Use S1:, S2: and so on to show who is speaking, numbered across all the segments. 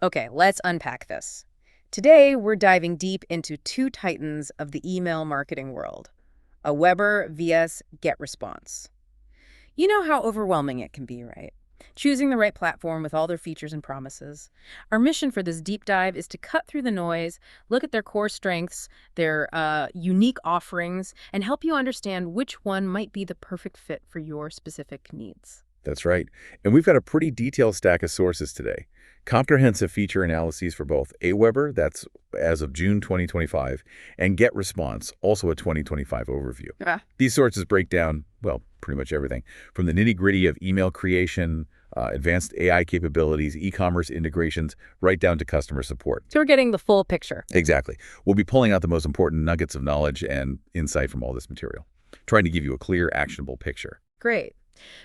S1: Okay, let's unpack this. Today, we're diving deep into two titans of the email marketing world, Aweber vs GetResponse. You know how overwhelming it can be, right? Choosing the right platform with all their features and promises. Our mission for this deep dive is to cut through the noise, look at their core strengths, their unique offerings, and help you understand which one might be the perfect fit for your specific needs.
S2: That's right. And we've got a pretty detailed stack of sources today. Comprehensive feature analyses for both AWeber, that's as of June 2025, and GetResponse, also a 2025 overview. These sources break down, well, pretty much everything, from the nitty-gritty of email creation, advanced AI capabilities, e-commerce integrations, right down to customer support.
S1: So we're getting the full picture.
S2: Exactly. We'll be pulling out the most important nuggets of knowledge and insight from all this material, trying to give you a clear, actionable picture.
S1: Great.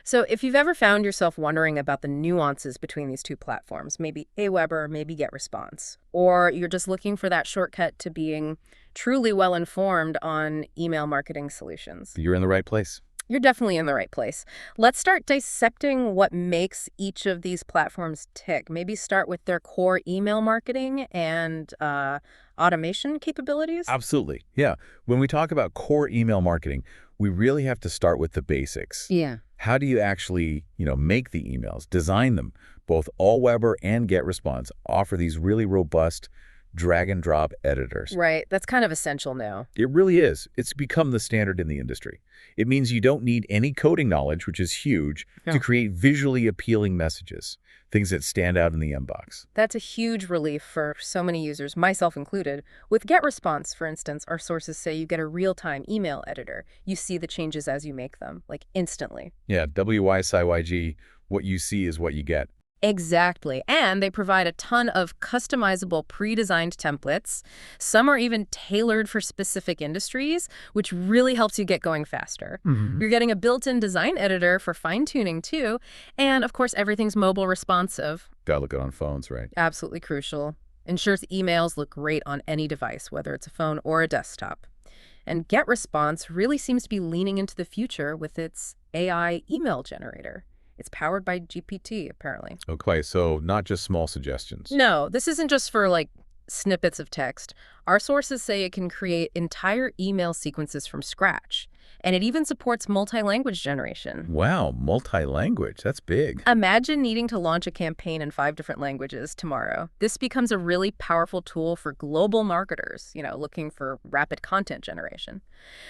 S1: So if you've ever found yourself wondering about the nuances between these two platforms, maybe AWeber, maybe GetResponse, or you're just looking for that shortcut to being truly well-informed on email marketing solutions,
S2: You're in the right place.
S1: you're definitely in the right place. Let's start dissecting what makes each of these platforms tick. Maybe start with their core email marketing and automation capabilities.
S2: Absolutely. Yeah. When we talk about core email marketing, we really have to start with the basics.
S1: Yeah.
S2: How do you actually, make the emails, design them? Both AWeber and GetResponse offer these really robust drag-and-drop editors.
S1: Right. That's kind of essential now.
S2: It really is. It's become the standard in the industry. It means you don't need any coding knowledge, which is huge,
S1: Yeah.
S2: to create visually appealing messages, things that stand out in the inbox.
S1: That's a huge relief for so many users, myself included. With GetResponse, for instance, our sources say you get a real-time email editor. You see the changes as you make them, like instantly.
S2: Yeah, WYSIYG, what you see is what you get.
S1: Exactly. And they provide a ton of customizable pre-designed templates. Some are even tailored for specific industries, which really helps you get going faster. You're getting a built-in design editor for fine-tuning too. And of course, everything's mobile responsive.
S2: Gotta look good on phones, right?
S1: Absolutely crucial. Ensures emails look great on any device, whether it's a phone or a desktop. And GetResponse really seems to be leaning into the future with its AI email generator. It's powered by GPT, apparently.
S2: Okay, so not just small suggestions.
S1: No, this isn't just for, snippets of text. Our sources say it can create entire email sequences from scratch. And it even supports multi-language generation.
S2: Wow, multi-language. That's big.
S1: Imagine needing to launch a campaign in 5 different languages tomorrow. This becomes a really powerful tool for global marketers, looking for rapid content generation.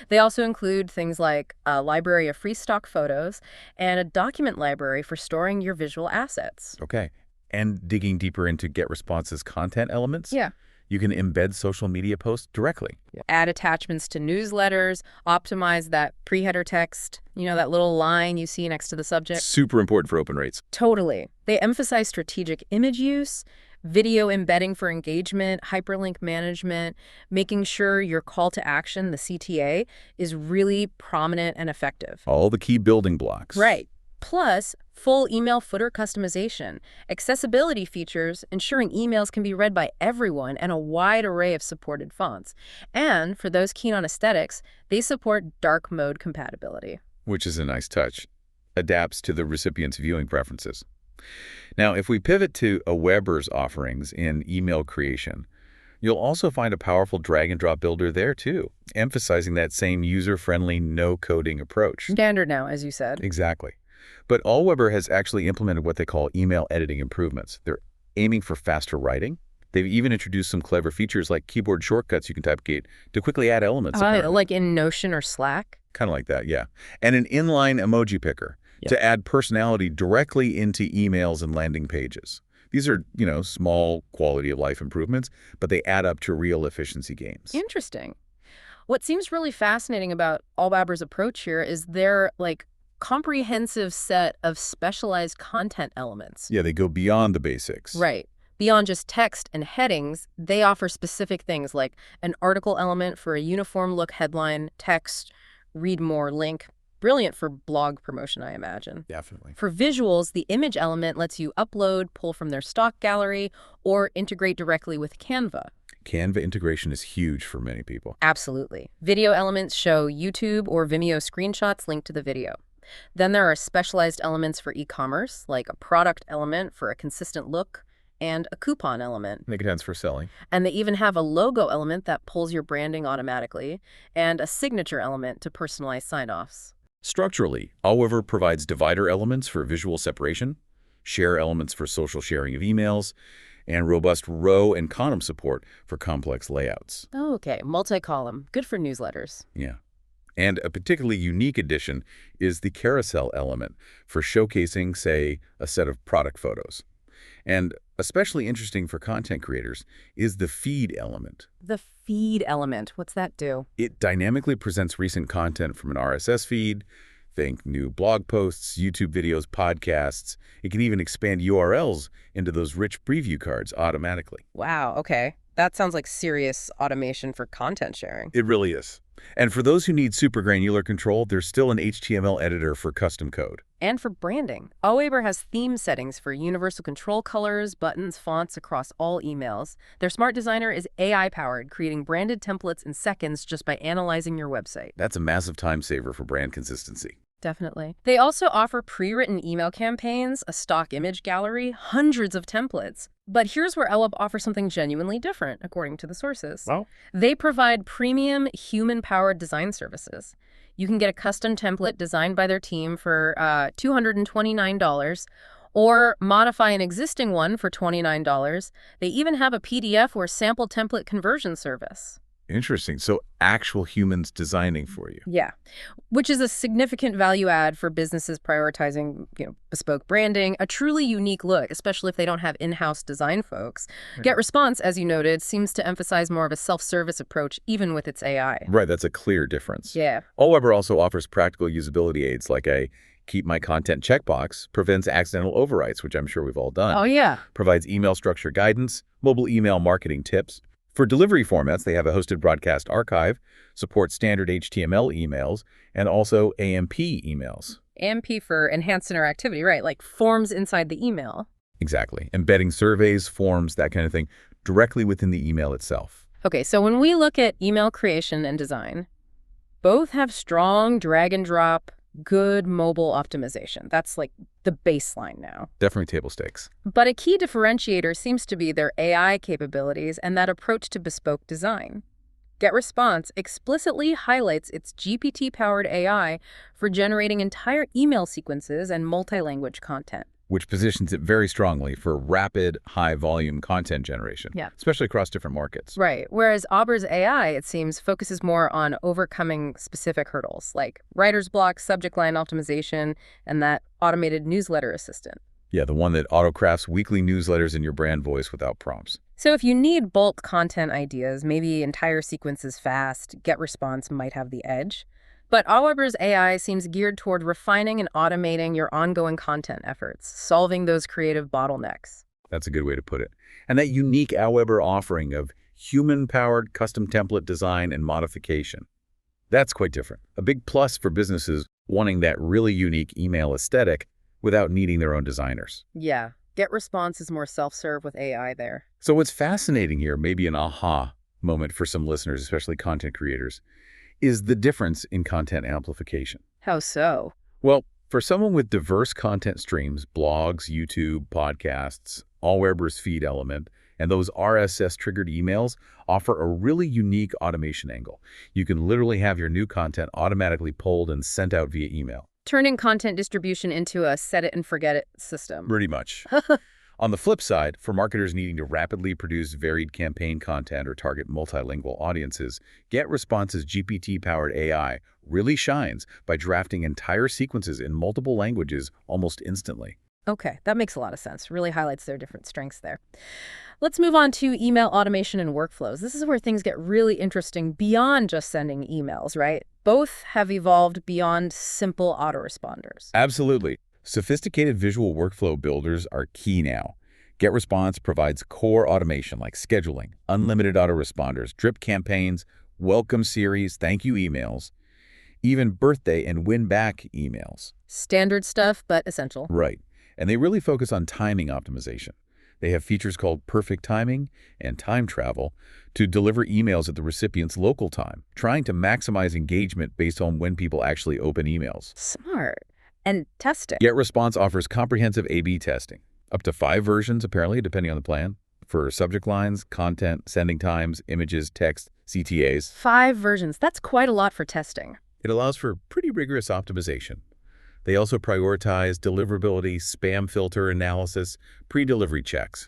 S1: They also include things like a library of free stock photos and a document library for storing your visual assets.
S2: Okay. And digging deeper into GetResponse's content elements?
S1: Yeah.
S2: You can embed social media posts directly.
S1: Add attachments to newsletters, optimize that pre-header text, that little line you see next to the subject.
S2: Super important for open rates.
S1: Totally. They emphasize strategic image use, video embedding for engagement, hyperlink management, making sure your call to action, the CTA, is really prominent and effective.
S2: All the key building blocks.
S1: Right. Plus, full email footer customization, accessibility features, ensuring emails can be read by everyone, and a wide array of supported fonts. And for those keen on aesthetics, they support dark mode compatibility.
S2: Which is a nice touch. Adapts to the recipient's viewing preferences. Now, if we pivot to Aweber's offerings in email creation, you'll also find a powerful drag-and-drop builder there, too, emphasizing that same user-friendly, no-coding approach.
S1: Standard now, as you said.
S2: Exactly. But AWeber has actually implemented what they call email editing improvements. They're aiming for faster writing. They've even introduced some clever features like keyboard shortcuts you can typecast to quickly add elements.
S1: Like in Notion or Slack?
S2: Kind of like that, yeah. And an inline emoji picker to add personality directly into emails and landing pages. These are, small quality of life improvements, but they add up to real efficiency gains.
S1: Interesting. What seems really fascinating about Aweber's approach here is their, comprehensive set of specialized content elements.
S2: Yeah, they go beyond the basics.
S1: Right. Beyond just text and headings, they offer specific things like an article element for a uniform look headline, text, read more link. Brilliant for blog promotion, I imagine.
S2: Definitely.
S1: For visuals, the image element lets you upload, pull from their stock gallery, or integrate directly with Canva.
S2: Canva integration is huge for many people.
S1: Absolutely. Video elements show YouTube or Vimeo screenshots linked to the video. Then there are specialized elements for e-commerce, like a product element for a consistent look, and a coupon element.
S2: Make it sense for selling.
S1: And they even have a logo element that pulls your branding automatically, and a signature element to personalize sign-offs.
S2: Structurally, AWeber provides divider elements for visual separation, share elements for social sharing of emails, and robust row and column support for complex layouts.
S1: Oh, okay, multi-column. Good for newsletters.
S2: Yeah. And a particularly unique addition is the carousel element for showcasing, say, a set of product photos. And especially interesting for content creators is the feed element.
S1: The feed element, what's that do?
S2: It dynamically presents recent content from an RSS feed. Think new blog posts, YouTube videos, podcasts. It can even expand URLs into those rich preview cards automatically.
S1: Wow, okay. That sounds like serious automation for content sharing.
S2: It really is. And for those who need super granular control, there's still an HTML editor for custom code.
S1: And for branding, AWeber has theme settings for universal control colors, buttons, fonts across all emails. Their smart designer is AI-powered, creating branded templates in seconds just by analyzing your website.
S2: That's a massive time saver for brand consistency.
S1: Definitely. They also offer pre-written email campaigns, a stock image gallery, hundreds of templates. But here's where AWeber offers something genuinely different, according to the sources.
S2: Well,
S1: They provide premium human-powered design services. You can get a custom template designed by their team for $229, or modify an existing one for $29. They even have a PDF or sample template conversion service.
S2: interesting. So actual humans designing for you.
S1: Yeah, which is a significant value add for businesses prioritizing, bespoke branding, a truly unique look, especially if they don't have in-house design folks. GetResponse, as you noted, seems to emphasize more of a self-service approach, even with its AI.
S2: Right, that's a clear difference.
S1: Yeah.
S2: AWeber also offers practical usability aids like a Keep My Content checkbox, prevents accidental overwrites, which I'm sure we've all done.
S1: Oh, yeah.
S2: Provides email structure guidance, mobile email marketing tips. For delivery formats, they have a hosted broadcast archive, supports standard HTML emails, and also AMP emails.
S1: AMP for enhanced interactivity, right? Like forms inside the email.
S2: Exactly. Embedding surveys, forms, that kind of thing, directly within the email itself.
S1: Okay, so when we look at email creation and design, both have strong drag and drop, good mobile optimization. That's like the baseline now.
S2: Definitely table stakes.
S1: But a key differentiator seems to be their AI capabilities and that approach to bespoke design. GetResponse explicitly highlights its GPT-powered AI for generating entire email sequences and multi-language content.
S2: Which positions it very strongly for rapid, high-volume content generation,
S1: Yeah.
S2: especially across different markets.
S1: Right, whereas Aweber's AI, it seems, focuses more on overcoming specific hurdles, like writer's block, subject line optimization, and that automated newsletter assistant.
S2: Yeah, the one that auto-crafts weekly newsletters in your brand voice without prompts.
S1: So if you need bulk content ideas, maybe entire sequences fast, GetResponse might have the edge. But AWeber's AI seems geared toward refining and automating your ongoing content efforts, solving those creative bottlenecks.
S2: That's a good way to put it. And that unique AWeber offering of human-powered custom template design and modification. That's quite different. A big plus for businesses wanting that really unique email aesthetic without needing their own designers.
S1: Yeah, GetResponse is more self-serve with AI there.
S2: So what's fascinating here, maybe an aha moment for some listeners, especially content creators, is the difference in content amplification.
S1: How so?
S2: Well, for someone with diverse content streams, blogs, YouTube, podcasts, AWeber's feed element, and those RSS-triggered emails offer a really unique automation angle. You can literally have your new content automatically pulled and sent out via email.
S1: Turning content distribution into a set-it-and-forget-it system.
S2: Pretty much. On the flip side, for marketers needing to rapidly produce varied campaign content or target multilingual audiences, GetResponse's GPT-powered AI really shines by drafting entire sequences in multiple languages almost instantly.
S1: Okay, that makes a lot of sense. Really highlights their different strengths there. Let's move on to email automation and workflows. This is where things get really interesting beyond just sending emails, right? Both have evolved beyond simple autoresponders.
S2: Absolutely. Sophisticated visual workflow builders are key now. GetResponse provides core automation like scheduling, unlimited autoresponders, drip campaigns, welcome series, thank you emails, even birthday and win-back emails.
S1: Standard stuff, but essential.
S2: Right. And they really focus on timing optimization. They have features called perfect timing and time travel to deliver emails at the recipient's local time, trying to maximize engagement based on when people actually open emails.
S1: Smart. And testing.
S2: GetResponse offers comprehensive A/B testing, Up to 5 versions, apparently, depending on the plan, for subject lines, content, sending times, images, text, CTAs.
S1: 5 versions. That's quite a lot for testing.
S2: It allows for pretty rigorous optimization. They also prioritize deliverability, spam filter analysis, pre-delivery checks.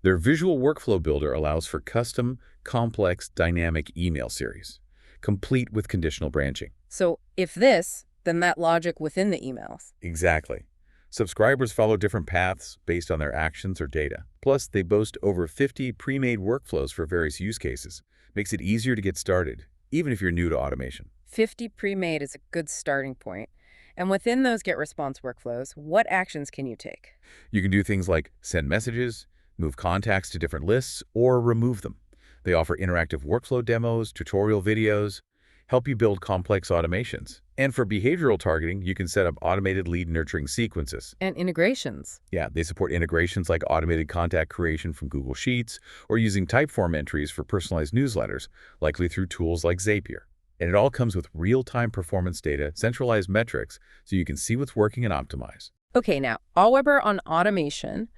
S2: Their visual workflow builder allows for custom, complex, dynamic email series, complete with conditional branching.
S1: So if this, then that logic within the emails.
S2: Exactly. Subscribers follow different paths based on their actions or data. Plus, they boast over 50 pre-made workflows for various use cases. Makes it easier to get started, even if you're new to automation.
S1: 50 pre-made is a good starting point. And within those GetResponse workflows, what actions can you take?
S2: You can do things like send messages, move contacts to different lists, or remove them. They offer interactive workflow demos, tutorial videos, help you build complex automations. And for behavioral targeting, you can set up automated lead nurturing sequences.
S1: And integrations.
S2: Yeah, they support integrations like automated contact creation from Google Sheets or using typeform entries for personalized newsletters, likely through tools like Zapier. And it all comes with real-time performance data, centralized metrics, so you can see what's working and optimize.
S1: Okay, now, AWeber on automation,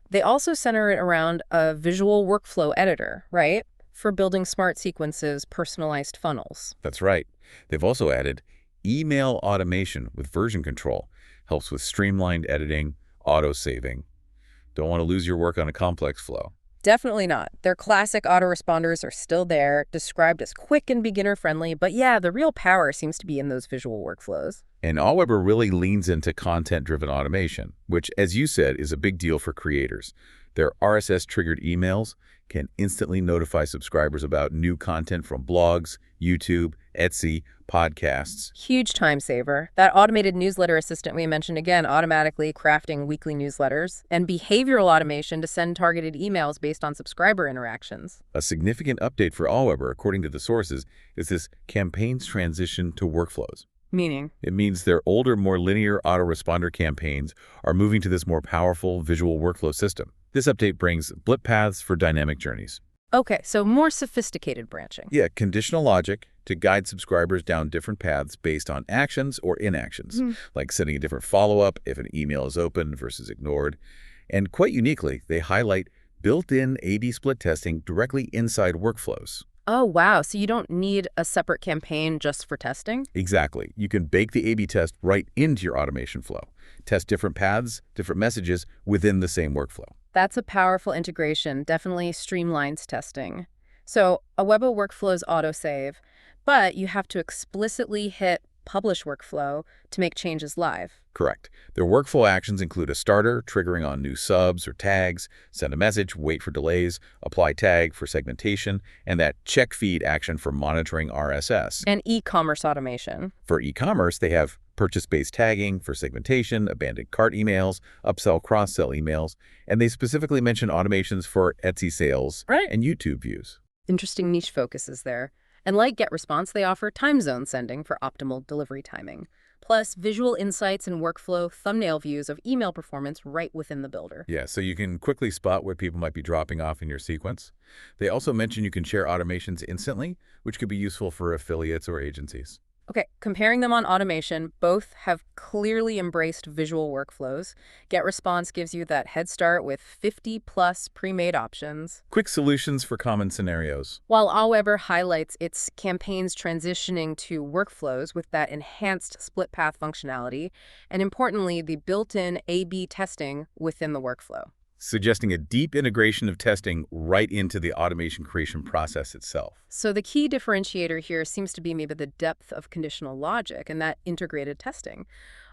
S1: they also center it around a visual workflow editor, right? For building smart sequences, personalized funnels.
S2: That's right. They've also added email automation with version control. Helps with streamlined editing, auto-saving. Don't want to lose your work on a complex flow.
S1: Definitely not. Their classic autoresponders are still there, described as quick and beginner-friendly, but yeah, the real power seems to be in those visual workflows.
S2: And AWeber really leans into content-driven automation, which, as you said, is a big deal for creators. Their RSS-triggered emails can instantly notify subscribers about new content from blogs, YouTube, Etsy, podcasts.
S1: Huge time saver. That automated newsletter assistant we mentioned again, automatically crafting weekly newsletters, and behavioral automation to send targeted emails based on subscriber interactions.
S2: A significant update for AWeber, according to the sources, is this campaigns transition to workflows.
S1: Meaning?
S2: It means their older, more linear autoresponder campaigns are moving to this more powerful visual workflow system. This update brings blip paths for dynamic journeys.
S1: Okay, so more sophisticated branching.
S2: Yeah, conditional logic to guide subscribers down different paths based on actions or inactions, like sending a different follow-up if an email is opened versus ignored. And quite uniquely, they highlight built-in A/B split testing directly inside workflows.
S1: Oh, wow. So you don't need a separate campaign just for testing?
S2: Exactly. You can bake the A/B test right into your automation flow. Test different paths, different messages within the same workflow.
S1: That's a powerful integration, definitely streamlines testing. So AWeber workflows autosave, but you have to explicitly hit publish workflow to make changes live.
S2: Correct. Their workflow actions include a starter, triggering on new subs or tags, send a message, wait for delays, apply tag for segmentation, and that check feed action for monitoring RSS.
S1: And e-commerce automation.
S2: For e-commerce, they have purchase-based tagging for segmentation, abandoned cart emails, upsell, cross-sell emails, and they specifically mention automations for Etsy sales and YouTube views.
S1: Interesting niche focuses there. And like GetResponse, they offer time zone sending for optimal delivery timing, plus visual insights and workflow thumbnail views of email performance right within the builder.
S2: Yeah, so you can quickly spot where people might be dropping off in your sequence. They also mention you can share automations instantly, which could be useful for affiliates or agencies.
S1: Okay, comparing them on automation, both have clearly embraced visual workflows. GetResponse gives you that head start with 50-plus pre-made options,
S2: Quick solutions for common scenarios.
S1: while AWeber highlights its campaigns transitioning to workflows with that enhanced split path functionality, and importantly, the built-in A/B testing within the workflow.
S2: Suggesting a deep integration of testing right into the automation creation process itself.
S1: So the key differentiator here seems to be maybe the depth of conditional logic and that integrated testing.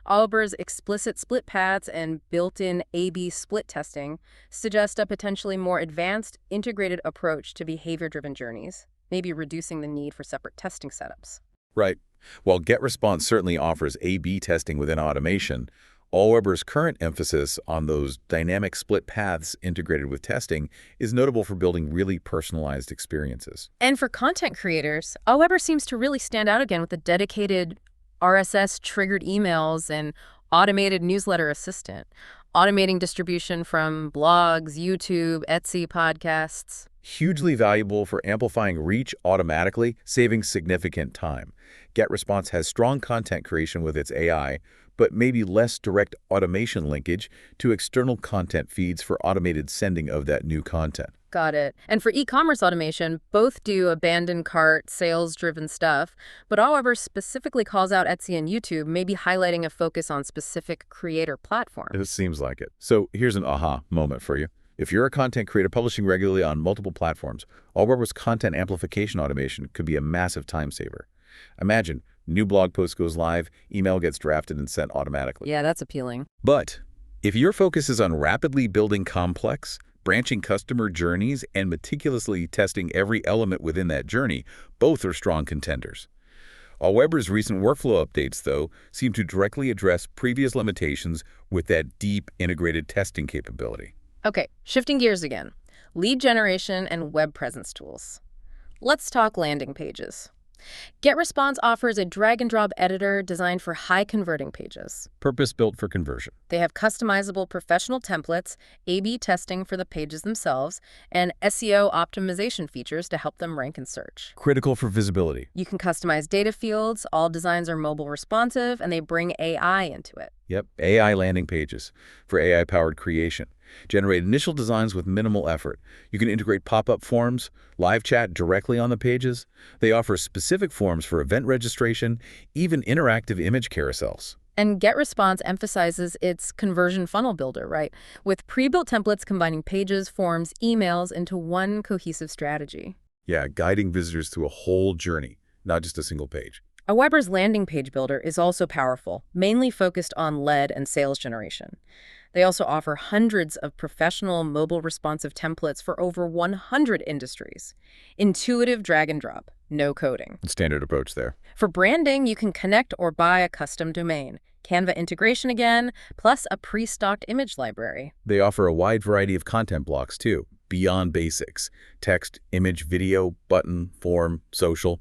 S1: AWeber's explicit split paths and built-in A/B split testing suggest a potentially more advanced, integrated approach to behavior-driven journeys, maybe reducing the need for separate testing setups.
S2: Right. While GetResponse certainly offers A/B testing within automation, AWeber's current emphasis on those dynamic split paths integrated with testing is notable for building really personalized experiences.
S1: And for content creators, AWeber seems to really stand out again with the dedicated RSS-triggered emails and automated newsletter assistant, automating distribution from blogs, YouTube, Etsy, podcasts.
S2: Hugely valuable for amplifying reach automatically, saving significant time. GetResponse has strong content creation with its AI, but maybe less direct automation linkage to external content feeds for automated sending of that new content.
S1: Got it. And for e-commerce automation, both do abandoned cart, sales-driven stuff, but Aweber specifically calls out Etsy and YouTube, maybe highlighting a focus on specific creator platforms.
S2: It seems like it. So here's an aha moment for you. If you're a content creator publishing regularly on multiple platforms, Aweber's content amplification automation could be a massive time saver. Imagine, new blog post goes live, email gets drafted and sent automatically.
S1: Yeah, that's appealing.
S2: But if your focus is on rapidly building complex, branching customer journeys and meticulously testing every element within that journey, both are strong contenders. Aweber's recent workflow updates, though, seem to directly address previous limitations with that deep integrated testing capability.
S1: Okay, shifting gears again. Lead generation and web presence tools. Let's talk landing pages. GetResponse offers a drag-and-drop editor designed for high-converting pages.
S2: Purpose-built for conversion.
S1: They have customizable professional templates, A/B testing for the pages themselves, and SEO optimization features to help them rank in search.
S2: Critical for visibility.
S1: You can customize data fields, all designs are mobile responsive, and they bring AI into it.
S2: Yep, AI landing pages for AI-powered creation. Generate initial designs with minimal effort. You can integrate pop-up forms, live chat directly on the pages. They offer specific forms for event registration, even interactive image carousels.
S1: And GetResponse emphasizes its conversion funnel builder, right? With pre-built templates combining pages, forms, emails into one cohesive strategy.
S2: Yeah, guiding visitors through a whole journey, not just a single page.
S1: Aweber's landing page builder is also powerful, mainly focused on lead and sales generation. They also offer hundreds of professional mobile responsive templates for over 100 industries. Intuitive drag and drop, no coding.
S2: Standard approach there.
S1: For branding, you can connect or buy a custom domain. Canva integration again, plus a pre-stocked image library.
S2: They offer a wide variety of content blocks, too, beyond basics. Text, image, video, button, form, social.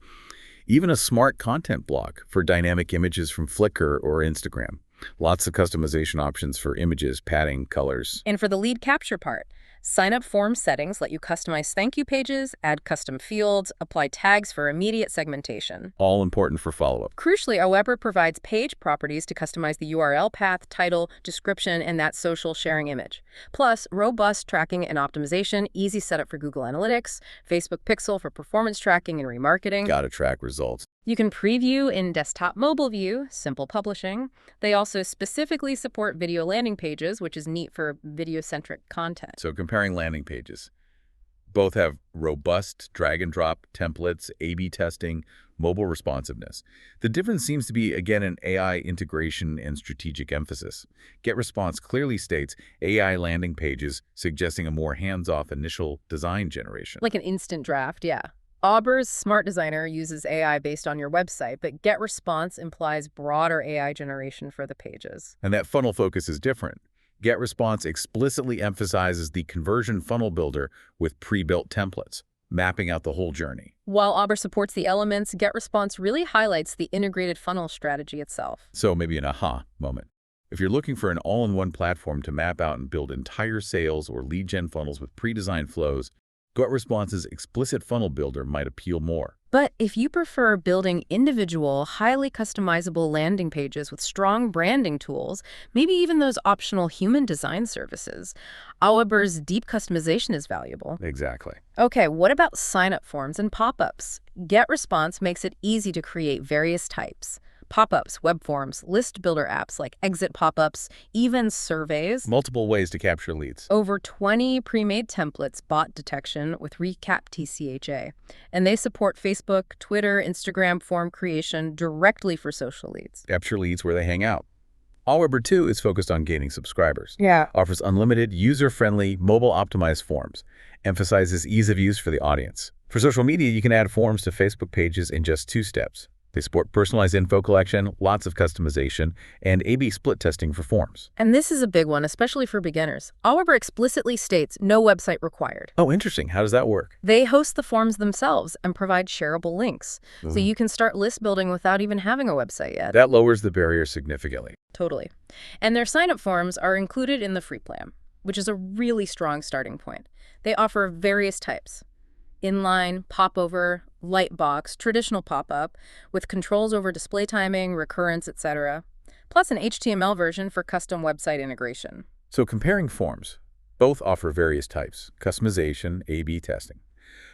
S2: Even a smart content block for dynamic images from Flickr or Instagram. Lots of customization options for images, padding, colors.
S1: And for the lead capture part, sign-up form settings let you customize thank you pages, add custom fields, apply tags for immediate segmentation.
S2: All important for follow-up.
S1: Crucially, Aweber provides page properties to customize the URL path, title, description, and that social sharing image. Plus, robust tracking and optimization, easy setup for Google Analytics, Facebook Pixel for performance tracking and remarketing.
S2: Gotta track results.
S1: You can preview in desktop mobile view, simple publishing. They also specifically support video landing pages, which is neat for video-centric content.
S2: So comparing landing pages, both have robust drag-and-drop templates, A/B testing, mobile responsiveness. The difference seems to be, again, an AI integration and strategic emphasis. GetResponse clearly states AI landing pages, suggesting a more hands-off initial design generation.
S1: Like an instant draft, yeah. Aweber's Smart Designer uses AI based on your website, but GetResponse implies broader AI generation for the pages.
S2: And that funnel focus is different. GetResponse explicitly emphasizes the conversion funnel builder with pre-built templates, mapping out the whole journey.
S1: While Aweber supports the elements, GetResponse really highlights the integrated funnel strategy itself.
S2: So maybe an aha moment. If you're looking for an all-in-one platform to map out and build entire sales or lead gen funnels with pre-designed flows, GetResponse's explicit funnel builder might appeal more.
S1: But if you prefer building individual, highly customizable landing pages with strong branding tools, maybe even those optional human design services, Aweber's deep customization is valuable.
S2: Exactly.
S1: Okay, what about sign-up forms and pop-ups? GetResponse makes it easy to create various types. Pop-ups, web forms, list builder apps like exit pop-ups, even surveys.
S2: Multiple ways to capture leads.
S1: Over 20 pre-made templates, bot detection with Recap TCHA. And they support Facebook, Twitter, Instagram form creation directly for social leads.
S2: Capture leads where they hang out. Aweber 2 is focused on gaining subscribers.
S1: Yeah.
S2: Offers unlimited, user-friendly, mobile-optimized forms. Emphasizes ease of use for the audience. For social media, you can add forms to Facebook pages in just 2 steps. They support personalized info collection, lots of customization, and A/B split testing for forms.
S1: And this is a big one, especially for beginners. Aweber explicitly states no website required.
S2: Oh, interesting. How does that work?
S1: They host the forms themselves and provide shareable links. So you can start list building without even having a website yet.
S2: That lowers the barrier significantly.
S1: Totally. And their sign-up forms are included in the free plan, which is a really strong starting point. They offer various types. Inline, popover, lightbox, traditional pop-up, with controls over display timing, recurrence, etc. plus an HTML version for custom website integration.
S2: So comparing forms, both offer various types, customization, A/B testing.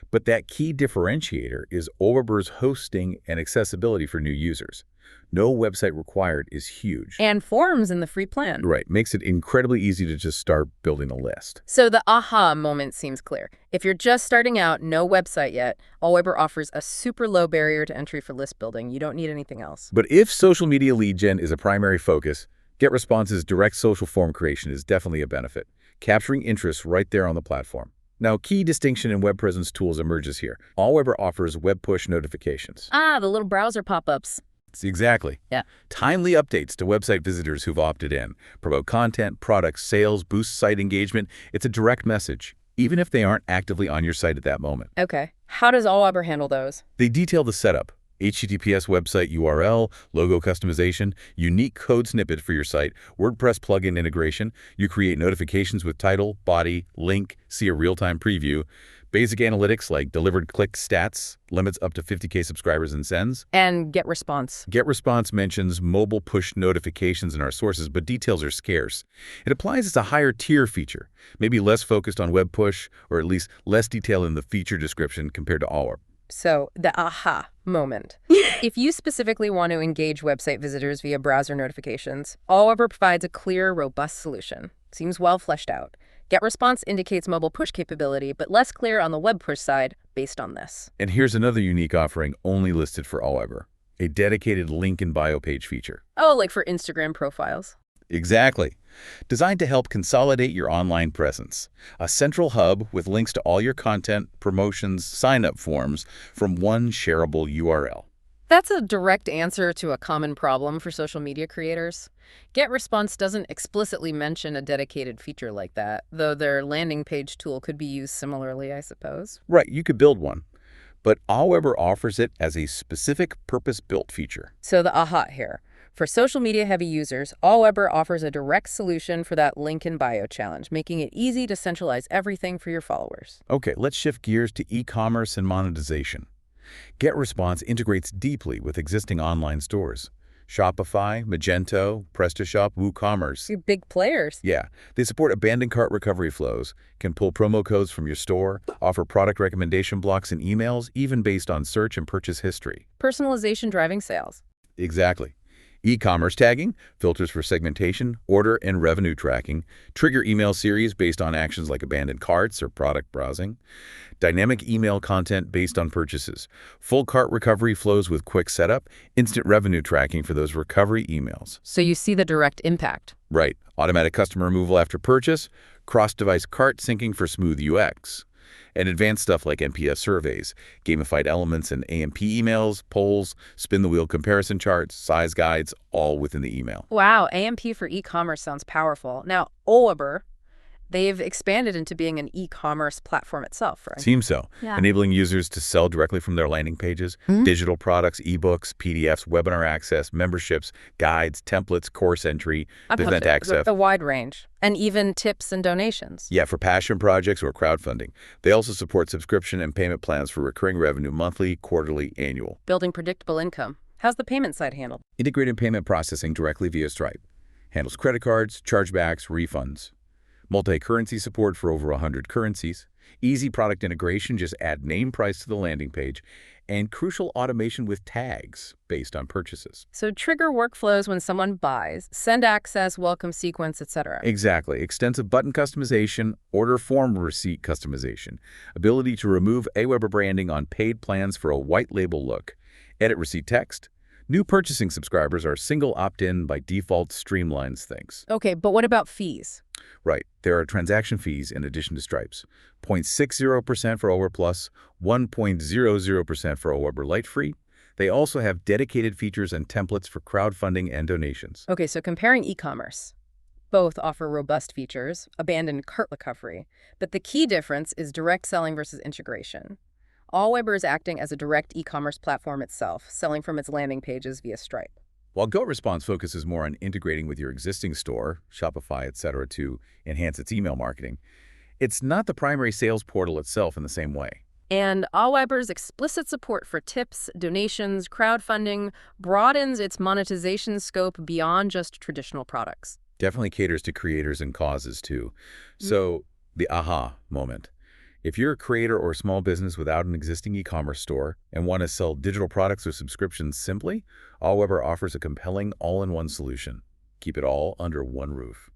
S2: But that key differentiator is Aweber's hosting and accessibility for new users. No website required is huge.
S1: And forms in the free plan.
S2: Right, makes it incredibly easy to just start building a list.
S1: So the aha moment seems clear. If you're just starting out, no website yet, AWeber offers a super low barrier to entry for list building. You don't need anything else.
S2: But if social media lead gen is a primary focus, GetResponse's direct social form creation is definitely a benefit, capturing interest right there on the platform. Now, key distinction in web presence tools emerges here. AWeber offers web push notifications.
S1: Ah, the little browser pop-ups.
S2: Exactly.
S1: Yeah.
S2: Timely updates to website visitors who've opted in. Promote content, products, sales, boost site engagement. It's a direct message, even if they aren't actively on your site at that moment.
S1: Okay. How does AWeber handle those?
S2: They detail the setup. HTTPS website URL, logo customization, unique code snippet for your site, WordPress plugin integration. You create notifications with title, body, link, see a real-time preview. Basic analytics like delivered click stats, limits up to 50K subscribers and sends.
S1: And GetResponse.
S2: GetResponse mentions mobile push notifications in our sources, but details are scarce. It applies as a higher tier feature, maybe less focused on web push, or at least less detail in the feature description compared to AWeber.
S1: So, the aha moment. If you specifically want to engage website visitors via browser notifications, AWeber provides a clear, robust solution. Seems well fleshed out. GetResponse indicates mobile push capability, but less clear on the web push side based on this.
S2: And here's another unique offering only listed for AWeber, a dedicated link in bio page feature.
S1: Oh, like for Instagram profiles.
S2: Exactly. Designed to help consolidate your online presence. A central hub with links to all your content, promotions, sign-up forms from one shareable URL.
S1: That's a direct answer to a common problem for social media creators. GetResponse doesn't explicitly mention a dedicated feature like that, though their landing page tool could be used similarly, I suppose.
S2: Right, you could build one. But AWeber offers it as a specific purpose-built feature.
S1: So the aha here. For social media-heavy users, AWeber offers a direct solution for that link in bio challenge, making it easy to centralize everything for your followers.
S2: Okay, let's shift gears to e-commerce and monetization. GetResponse integrates deeply with existing online stores. Shopify, Magento, PrestaShop, WooCommerce.
S1: You're big players.
S2: Yeah, they support abandoned cart recovery flows, can pull promo codes from your store, offer product recommendation blocks and emails, even based on search and purchase history.
S1: Personalization driving sales.
S2: Exactly. E-commerce tagging, filters for segmentation, order and revenue tracking, trigger email series based on actions like abandoned carts or product browsing, dynamic email content based on purchases, full cart recovery flows with quick setup, instant revenue tracking for those recovery emails.
S1: So you see the direct impact.
S2: Right. Automatic customer removal after purchase, cross-device cart syncing for smooth UX. And advanced stuff like NPS surveys, gamified elements and AMP emails, polls, spin-the-wheel comparison charts, size guides, all within the email.
S1: Wow, AMP for e-commerce sounds powerful. Now, AWeber, they've expanded into being an e-commerce platform itself, right?
S2: Seems so.
S1: Yeah.
S2: Enabling users to sell directly from their landing pages, digital products, ebooks, PDFs, webinar access, memberships, guides, templates, course entry, event access.
S1: The wide range. And even tips and donations.
S2: Yeah, for passion projects or crowdfunding. They also support subscription and payment plans for recurring revenue monthly, quarterly, annual.
S1: Building predictable income. How's the payment side handled?
S2: Integrated payment processing directly via Stripe. Handles credit cards, chargebacks, refunds. Multi-currency support for over 100 currencies. Easy product integration, just add name price to the landing page. And crucial automation with tags based on purchases.
S1: So trigger workflows when someone buys, send access, welcome sequence, etc.
S2: Exactly. Extensive button customization, order form receipt customization. Ability to remove AWeber branding on paid plans for a white label look. Edit receipt text. New purchasing subscribers are single opt-in by default streamlines things.
S1: Okay, but what about fees?
S2: Right. There are transaction fees in addition to Stripes. 0.60% for AWeber Plus, 1.00% for AWeber Lite Free. They also have dedicated features and templates for crowdfunding and donations.
S1: Okay, so comparing e-commerce. Both offer robust features, abandoned cart recovery, but the key difference is direct selling versus integration. AWeber is acting as a direct e-commerce platform itself, selling from its landing pages via Stripe.
S2: While GetResponse focuses more on integrating with your existing store, Shopify, etc., to enhance its email marketing, it's not the primary sales portal itself in the same way.
S1: And Aweber's explicit support for tips, donations, crowdfunding broadens its monetization scope beyond just traditional products.
S2: Definitely caters to creators and causes, too. So, the aha moment. If you're a creator or small business without an existing e-commerce store and want to sell digital products or subscriptions simply, AWeber offers a compelling all-in-one solution. Keep it all under one roof.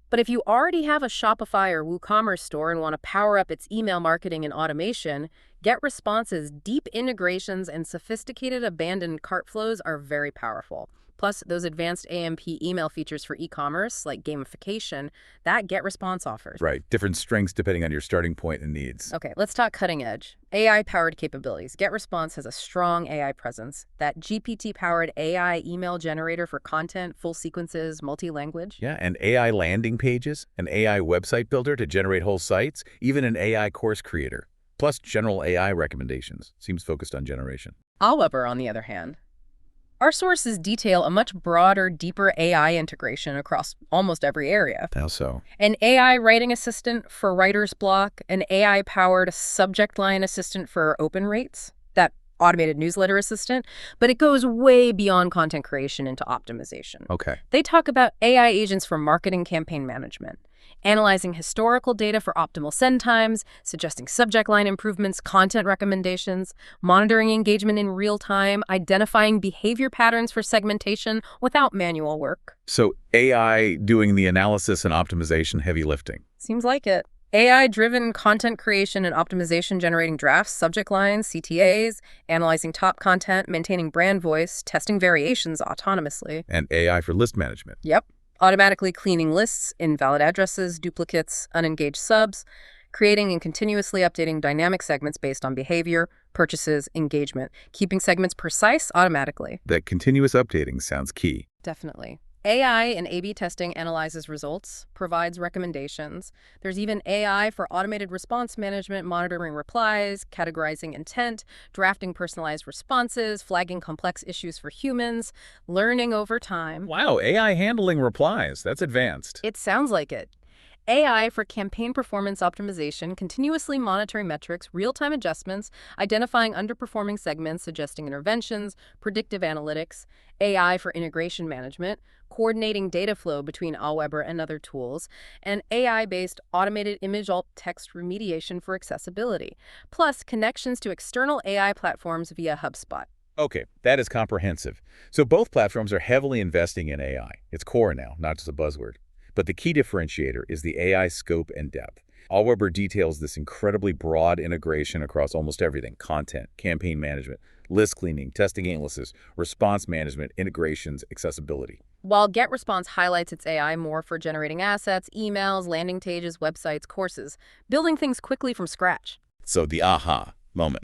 S1: But if you already have a Shopify or WooCommerce store and want to power up its email marketing and automation, GetResponse's deep integrations and sophisticated abandoned cart flows are very powerful. Plus, those advanced AMP email features for e-commerce, like gamification, that GetResponse offers.
S2: Right. Different strengths depending on your starting point and needs.
S1: Okay, let's talk cutting edge. AI-powered capabilities. GetResponse has a strong AI presence. That GPT-powered AI email generator for content, full sequences, multi-language.
S2: Yeah, and AI landing pages, an AI website builder to generate whole sites, even an AI course creator. Plus general AI recommendations. Seems focused on generation.
S1: Aweber, on the other hand. Our sources detail a much broader, deeper AI integration across almost every area.
S2: How so?
S1: An AI writing assistant for writer's block, an AI-powered subject line assistant for open rates, that automated newsletter assistant, but it goes way beyond content creation into optimization.
S2: Okay.
S1: They talk about AI agents for marketing campaign management, analyzing historical data for optimal send times, suggesting subject line improvements, content recommendations, monitoring engagement in real time, identifying behavior patterns for segmentation without manual work.
S2: So AI doing the analysis and optimization heavy lifting.
S1: Seems like it. AI-driven content creation and optimization, generating drafts, subject lines, CTAs, analyzing top content, maintaining brand voice, testing variations autonomously.
S2: And AI for list management.
S1: Yep. Automatically cleaning lists, invalid addresses, duplicates, unengaged subs, creating and continuously updating dynamic segments based on behavior, purchases, engagement, keeping segments precise automatically.
S2: That continuous updating sounds key.
S1: Definitely. AI and A/B testing analyzes results, provides recommendations. There's even AI for automated response management, monitoring replies, categorizing intent, drafting personalized responses, flagging complex issues for humans, learning over time.
S2: Wow, AI handling replies. That's advanced.
S1: It sounds like it. AI for campaign performance optimization, continuously monitoring metrics, real-time adjustments, identifying underperforming segments, suggesting interventions, predictive analytics, AI for integration management, coordinating data flow between AWeber and other tools, and AI-based automated image alt text remediation for accessibility, plus connections to external AI platforms via HubSpot.
S2: Okay, that is comprehensive. So both platforms are heavily investing in AI. It's core now, not just a buzzword. But the key differentiator is the AI scope and depth. AWeber details this incredibly broad integration across almost everything: content, campaign management, list cleaning, testing analysis, response management, integrations, accessibility.
S1: While GetResponse highlights its AI more for generating assets, emails, landing pages, websites, courses, building things quickly from scratch.
S2: So the aha moment.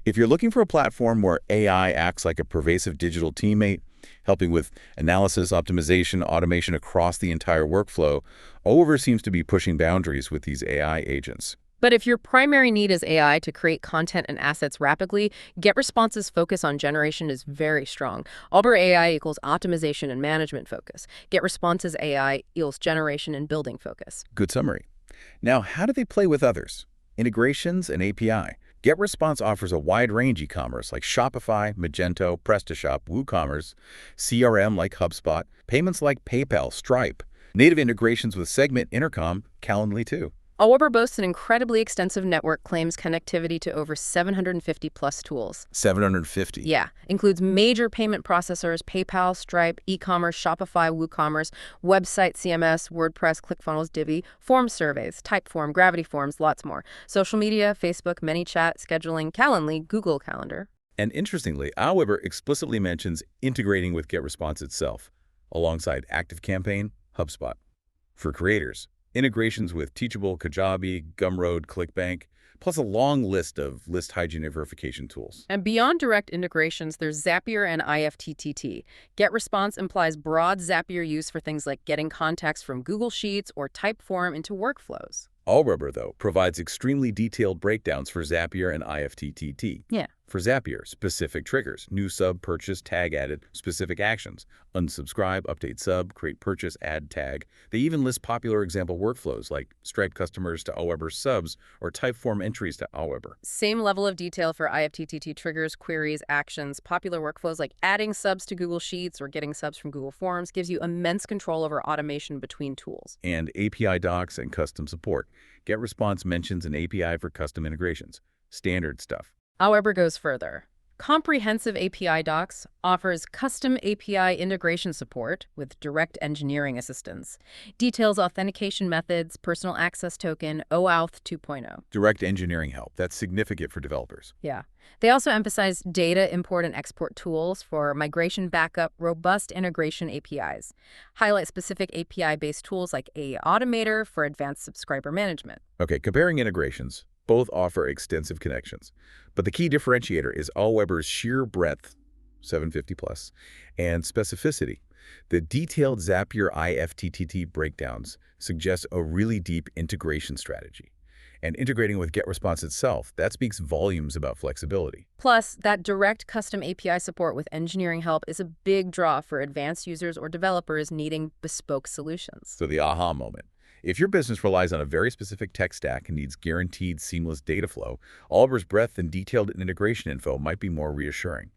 S2: If you're looking for a platform where AI acts like a pervasive digital teammate, helping with analysis, optimization, automation across the entire workflow, AWeber seems to be pushing boundaries with these AI agents.
S1: But if your primary need is AI to create content and assets rapidly, GetResponse's focus on generation is very strong. AWeber AI equals optimization and management focus. GetResponse's AI equals generation and building focus.
S2: Good summary. Now, how do they play with others? Integrations and API. GetResponse offers a wide range e-commerce like Shopify, Magento, PrestaShop, WooCommerce, CRM like HubSpot, payments like PayPal, Stripe, native integrations with Segment, Intercom, Calendly too.
S1: AWeber boasts an incredibly extensive network, claims connectivity to over 750 plus tools.
S2: 750.
S1: Yeah, includes major payment processors, PayPal, Stripe, e-commerce, Shopify, WooCommerce, website, CMS, WordPress, ClickFunnels, Divi, form surveys, Typeform, Gravity Forms, lots more. Social media, Facebook, ManyChat, scheduling, Calendly, Google Calendar.
S2: And interestingly, AWeber explicitly mentions integrating with GetResponse itself, alongside ActiveCampaign, HubSpot. For creators, integrations with Teachable, Kajabi, Gumroad, ClickBank, plus a long list of list hygiene and verification tools.
S1: And beyond direct integrations, there's Zapier and IFTTT. GetResponse implies broad Zapier use for things like getting contacts from Google Sheets or Typeform into workflows.
S2: AWeber, though, provides extremely detailed breakdowns for Zapier and IFTTT.
S1: Yeah.
S2: For Zapier, specific triggers, new sub, purchase, tag added, specific actions, unsubscribe, update sub, create purchase, add tag. They even list popular example workflows like Stripe customers to Aweber subs or Typeform entries to Aweber.
S1: Same level of detail for IFTTT triggers, queries, actions. Popular workflows like adding subs to Google Sheets or getting subs from Google Forms gives you immense control over automation between tools.
S2: And API docs and custom support. GetResponse mentions an API for custom integrations. Standard stuff.
S1: Aweber goes further. Comprehensive API Docs offers custom API integration support with direct engineering assistance, details authentication methods, personal access token, OAuth 2.0.
S2: Direct engineering help. That's significant for developers.
S1: Yeah. They also emphasize data import and export tools for migration backup, robust integration APIs. Highlight specific API-based tools like Automator for advanced subscriber management.
S2: Okay, comparing integrations. Both offer extensive connections. But the key differentiator is Aweber's sheer breadth, 750 plus, and specificity. The detailed Zapier IFTTT breakdowns suggest a really deep integration strategy. And integrating with GetResponse itself, that speaks volumes about flexibility.
S1: Plus, that direct custom API support with engineering help is a big draw for advanced users or developers needing bespoke solutions.
S2: So the aha moment. If your business relies on a very specific tech stack and needs guaranteed seamless data flow, Aweber's breadth and detailed integration info might be more reassuring.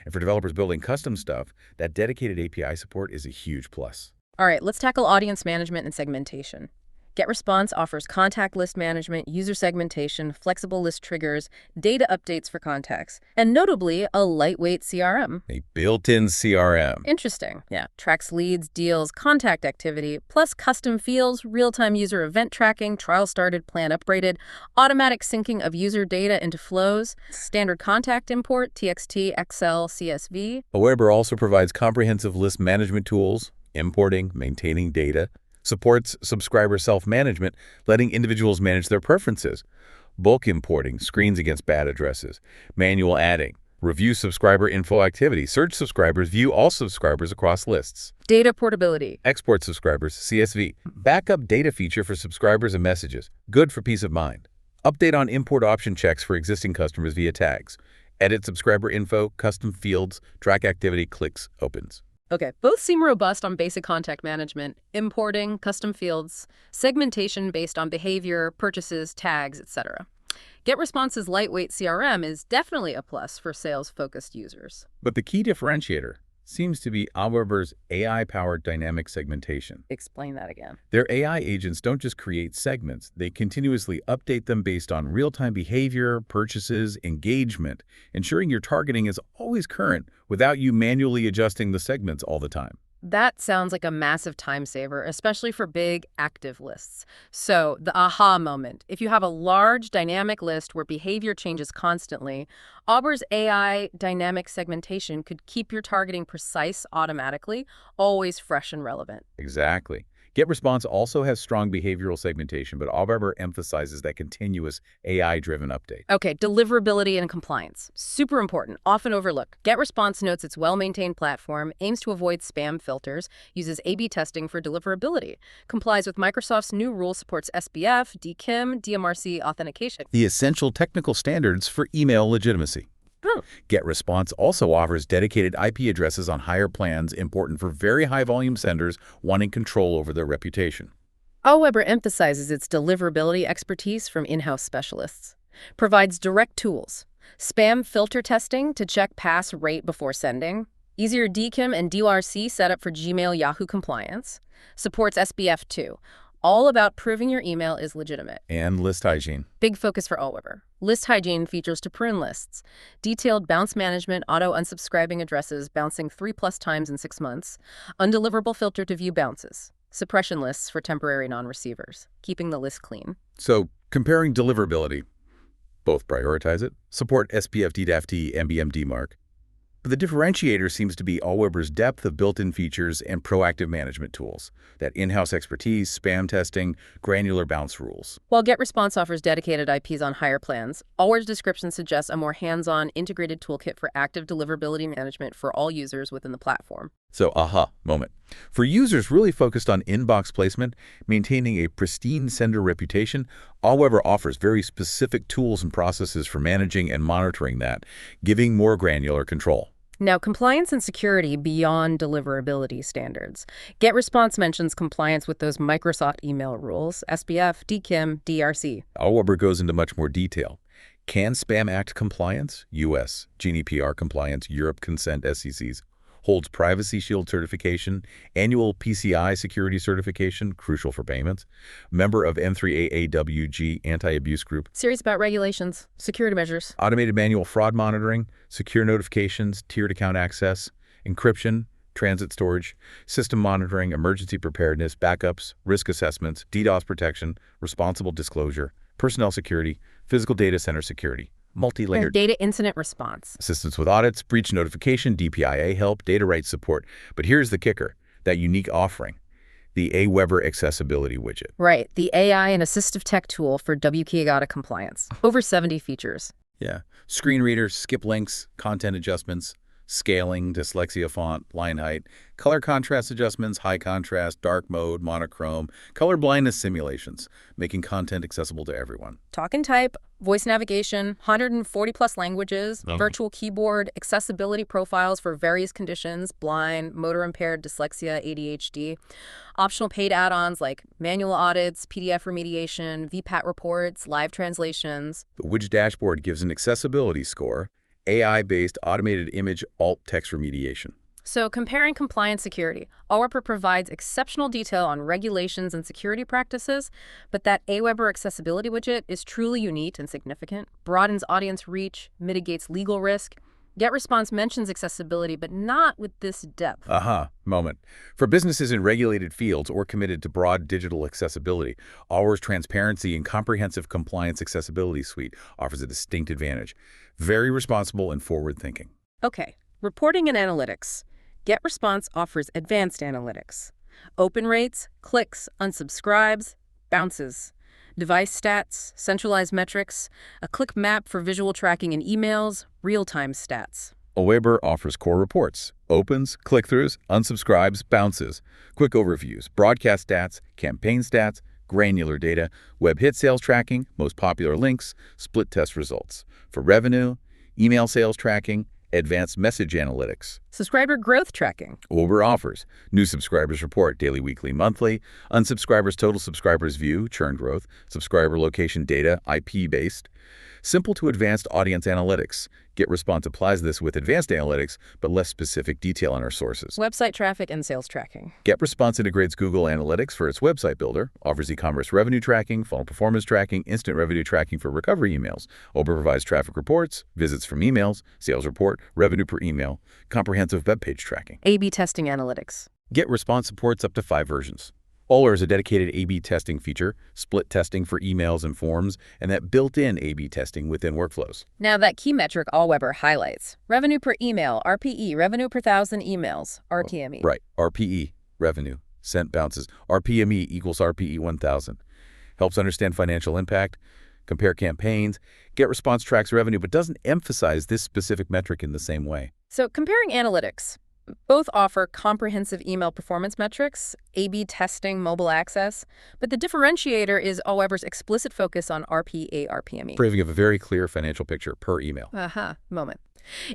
S2: And for developers building custom stuff, that dedicated API support is a huge plus.
S1: All right, let's tackle audience management and segmentation. GetResponse offers contact list management, user segmentation, flexible list triggers, data updates for contacts, and notably, a lightweight CRM.
S2: A built-in CRM.
S1: Interesting. Yeah. Tracks leads, deals, contact activity, plus custom fields, real-time user event tracking, trial started, plan upgraded, automatic syncing of user data into flows, standard contact import, TXT, Excel, CSV.
S2: Aweber also provides comprehensive list management tools, importing, maintaining data, supports subscriber self-management, letting individuals manage their preferences, bulk importing, screens against bad addresses, manual adding, review subscriber info activity, search subscribers, view all subscribers across lists,
S1: data portability,
S2: export subscribers, CSV, backup data feature for subscribers and messages, good for peace of mind, update on import option checks for existing customers via tags, edit subscriber info, custom fields, track activity, clicks, opens.
S1: Okay, both seem robust on basic contact management, importing, custom fields, segmentation based on behavior, purchases, tags, etc. GetResponse's lightweight CRM is definitely a plus for sales-focused users.
S2: But the key differentiator seems to be Aweber's AI-powered dynamic segmentation.
S1: Explain that again.
S2: Their AI agents don't just create segments, they continuously update them based on real-time behavior, purchases, engagement, ensuring your targeting is always current without you manually adjusting the segments all the time.
S1: That sounds like a massive time saver, especially for big, active lists. So, the aha moment. If you have a large, dynamic list where behavior changes constantly, Aweber's AI dynamic segmentation could keep your targeting precise automatically, always fresh and relevant.
S2: Exactly. GetResponse also has strong behavioral segmentation, but Aweber emphasizes that continuous AI-driven update.
S1: Okay, deliverability and compliance. Super important, often overlooked. GetResponse notes its well-maintained platform, aims to avoid spam filters, uses A/B testing for deliverability, complies with Microsoft's new rule, supports SBF, DKIM, DMRC authentication.
S2: The essential technical standards for email legitimacy. GetResponse also offers dedicated IP addresses on higher plans, important for very high-volume senders wanting control over their reputation.
S1: Aweber emphasizes its deliverability expertise from in-house specialists, provides direct tools, spam filter testing to check pass rate before sending, easier DKIM and DRC setup for Gmail Yahoo compliance, supports SBF too. All about proving your email is legitimate.
S2: And list hygiene.
S1: Big focus for Aweber. List hygiene features to prune lists. Detailed bounce management, auto-unsubscribing addresses bouncing 3+ times in 6 months. Undeliverable filter to view bounces. Suppression lists for temporary non-receivers. Keeping the list clean.
S2: So, comparing deliverability. Both prioritize it. Support SPF, DDAFT, MBM, DMARC. But the differentiator seems to be Aweber's depth of built-in features and proactive management tools, that in-house expertise, spam testing, granular bounce rules.
S1: While GetResponse offers dedicated IPs on higher plans, Aweber's description suggests a more hands-on, integrated toolkit for active deliverability management for all users within the platform.
S2: So, aha moment. For users really focused on inbox placement, maintaining a pristine sender reputation, AWeber offers very specific tools and processes for managing and monitoring that, giving more granular control.
S1: Now, compliance and security beyond deliverability standards. GetResponse mentions compliance with those Microsoft email rules, SPF, DKIM, DRC.
S2: AWeber goes into much more detail. Can Spam Act compliance, US, GDPR compliance, Europe consent SECs, holds Privacy Shield certification, annual PCI security certification, crucial for payments, member of M3AAWG anti-abuse group,
S1: Serious about regulations, security measures.
S2: automated manual fraud monitoring, secure notifications, tiered account access, encryption, transit storage, system monitoring, emergency preparedness, backups, risk assessments, DDoS protection, responsible disclosure, personnel security, physical data center security, multi-layered
S1: Data incident response.
S2: assistance with audits, breach notification, DPIA help, data rights support. But here's the kicker, that unique offering, the AWeber accessibility widget.
S1: Right, the AI and assistive tech tool for WCAG compliance. Over 70 features.
S2: Yeah. Screen readers, skip links, content adjustments, scaling, dyslexia font, line height, color contrast adjustments, high contrast, dark mode, monochrome, color blindness simulations, making content accessible to everyone.
S1: Talk and type, voice navigation, 140 plus languages, virtual keyboard, accessibility profiles for various conditions, blind, motor impaired, dyslexia, ADHD, optional paid add-ons like manual audits, PDF remediation, VPAT reports, live translations.
S2: The widget dashboard gives an accessibility score, AI-based automated image alt text remediation.
S1: So comparing compliance security, AWeber provides exceptional detail on regulations and security practices, but that AWeber accessibility widget is truly unique and significant, broadens audience reach, mitigates legal risk. GetResponse mentions accessibility, but not with this depth.
S2: Moment. For businesses in regulated fields or committed to broad digital accessibility, AWeber's transparency and comprehensive compliance accessibility suite offers a distinct advantage. Very responsible and forward-thinking.
S1: Okay, reporting and analytics. GetResponse offers advanced analytics. Open rates, clicks, unsubscribes, bounces. Device stats, centralized metrics, a click map for visual tracking in emails, real-time stats.
S2: AWeber offers core reports, opens, click-throughs, unsubscribes, bounces, quick overviews, broadcast stats, campaign stats, granular data, web hit sales tracking, most popular links, split test results. For revenue, email sales tracking, advanced message analytics.
S1: Subscriber growth tracking.
S2: AWeber offers new subscribers report daily, weekly, monthly, unsubscribers total subscribers view, churn growth, subscriber location data, IP-based, simple to advanced audience analytics. GetResponse applies this with advanced analytics, but less specific detail on our sources.
S1: Website traffic and sales tracking.
S2: GetResponse integrates Google Analytics for its website builder, offers e-commerce revenue tracking, funnel performance tracking, instant revenue tracking for recovery emails. AWeber provides traffic reports, visits from emails, sales report, revenue per email, comprehensive web page tracking.
S1: A/B testing analytics.
S2: GetResponse supports up to 5 versions. AWeber is a dedicated A/B testing feature, split testing for emails and forms, and that built-in A/B testing within workflows.
S1: Now that key metric AWeber highlights. Revenue per email, RPE, revenue per 1,000 emails, RPME.
S2: Right, RPE, revenue, sent bounces, RPME equals RPE 1,000. Helps understand financial impact, compare campaigns. GetResponse tracks revenue but doesn't emphasize this specific metric in the same way.
S1: So comparing analytics. Both offer comprehensive email performance metrics, A/B testing, mobile access, but the differentiator is AWeber's explicit focus on RPA, RPME.
S2: Giving a very clear financial picture per email.
S1: Moment.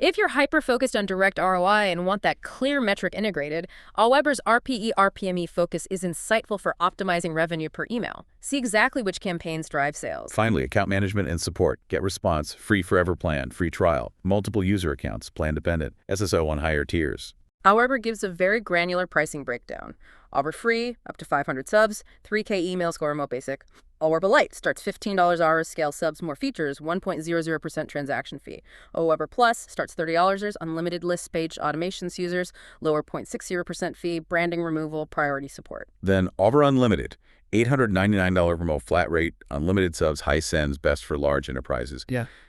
S1: If you're hyper-focused on direct ROI and want that clear metric integrated, AWeber's RPE, RPME focus is insightful for optimizing revenue per email. See exactly which campaigns drive sales.
S2: Finally, account management and support. GetResponse, free forever plan, free trial, multiple user accounts, plan dependent, SSO on higher tiers.
S1: AWeber gives a very granular pricing breakdown. AWeber Free, up to 500 subs, 3K email score remote basic. AWeber Lite starts $15 hours, scale subs, more features, 1.00% transaction fee. AWeber Plus starts $30, unlimited list page automations users, lower 0.60% fee, branding removal, priority support.
S2: Then AWeber Unlimited, $899 remote flat rate, unlimited subs, high sends, best for large enterprises.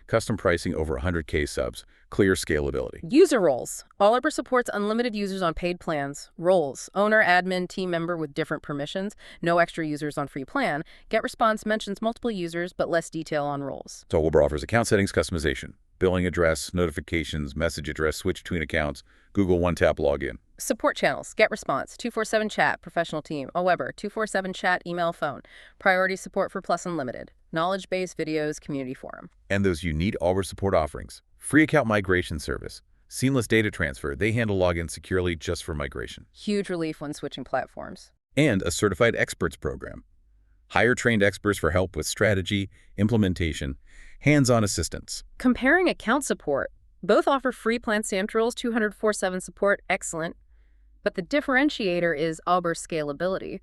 S2: Custom pricing over 100K subs, clear scalability.
S1: User roles. AWeber supports unlimited users on paid plans. Roles. Owner, admin, team member with different permissions. No extra users on free plan. GetResponse mentions multiple users, but less detail on roles.
S2: So AWeber offers account settings customization, billing address, notifications, message address, switch between accounts, Google One Tap login.
S1: Support channels, GetResponse, 247 chat, professional team, Aweber, 247 chat, email, phone, priority support for Plus Unlimited, knowledge-based videos, community forum.
S2: And those unique Aweber support offerings. Free account migration service. Seamless data transfer. They handle login securely just for migration.
S1: Huge relief when switching platforms.
S2: And a certified experts program. Hire trained experts for help with strategy, implementation, hands-on assistance.
S1: Comparing account support, both offer free plan Samtrils, 204/7 support, excellent. But the differentiator is Aweber's scalability,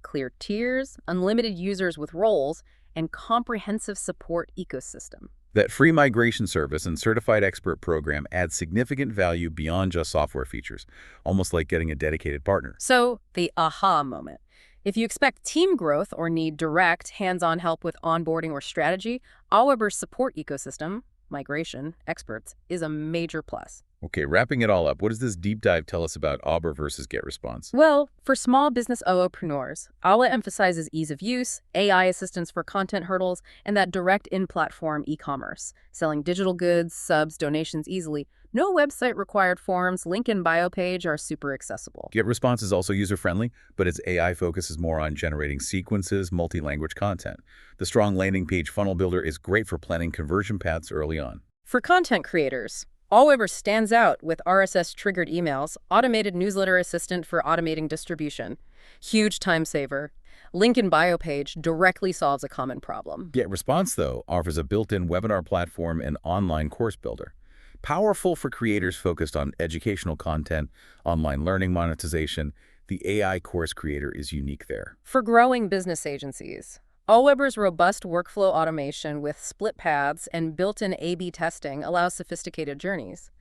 S1: clear tiers, unlimited users with roles, and comprehensive support ecosystem.
S2: That free migration service and certified expert program add significant value beyond just software features, almost like getting a dedicated partner.
S1: So, the aha moment. If you expect team growth or need direct, hands-on help with onboarding or strategy, Aweber's support ecosystem, migration, experts, is a major plus.
S2: Okay, wrapping it all up, what does this deep dive tell us about Aweber versus GetResponse?
S1: Well, for small business OOpreneurs, AWA emphasizes ease of use, AI assistance for content hurdles, and that direct in-platform e-commerce, selling digital goods, subs, donations easily. No website required forms, link in bio page are super accessible.
S2: GetResponse is also user-friendly, but its AI focuses more on generating sequences, multi-language content. The strong landing page funnel builder is great for planning conversion paths early on.
S1: For content creators, AWeber stands out with RSS-triggered emails, automated newsletter assistant for automating distribution. Huge time saver. Link in bio page directly solves a common problem.
S2: GetResponse, though, offers a built-in webinar platform and online course builder. Powerful for creators focused on educational content, online learning monetization. The AI course creator is unique there.
S1: For growing business agencies, AWeber's robust workflow automation with split paths and built-in A/B testing allows sophisticated journeys.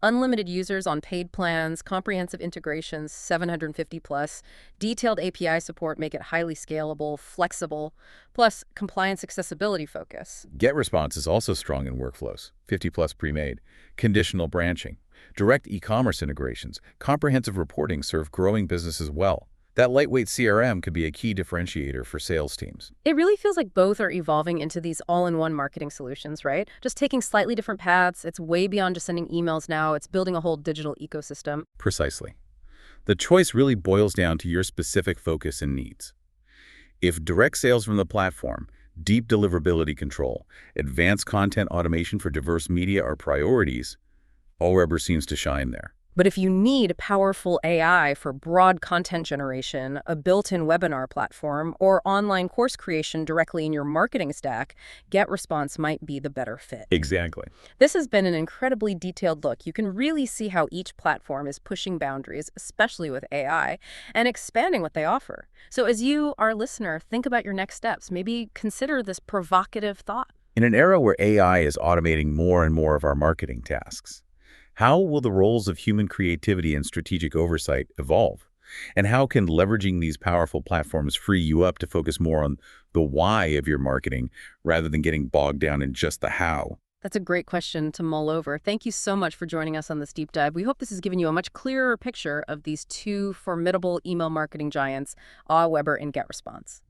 S1: Unlimited users on paid plans, comprehensive integrations, 750 plus, detailed API support make it highly scalable, flexible, plus compliance accessibility focus.
S2: GetResponse is also strong in workflows, 50 plus pre-made, conditional branching, direct e-commerce integrations, comprehensive reporting serve growing businesses well. That lightweight CRM could be a key differentiator for sales teams.
S1: It really feels like both are evolving into these all-in-one marketing solutions, right? Just taking slightly different paths. It's way beyond just sending emails now. It's building a whole digital ecosystem.
S2: Precisely. The choice really boils down to your specific focus and needs. If direct sales from the platform, deep deliverability control, advanced content automation for diverse media are priorities, Aweber seems to shine there.
S1: But if you need powerful AI for broad content generation, a built-in webinar platform, or online course creation directly in your marketing stack, GetResponse might be the better fit.
S2: Exactly.
S1: This has been an incredibly detailed look. You can really see how each platform is pushing boundaries, especially with AI, and expanding what they offer. So as you, our listener, think about your next steps, maybe consider this provocative thought.
S2: In an era where AI is automating more and more of our marketing tasks, how will the roles of human creativity and strategic oversight evolve? And how can leveraging these powerful platforms free you up to focus more on the why of your marketing rather than getting bogged down in just the how?
S1: That's a great question to mull over. Thank you so much for joining us on this deep dive. We hope this has given you a much clearer picture of these two formidable email marketing giants, AWeber and GetResponse.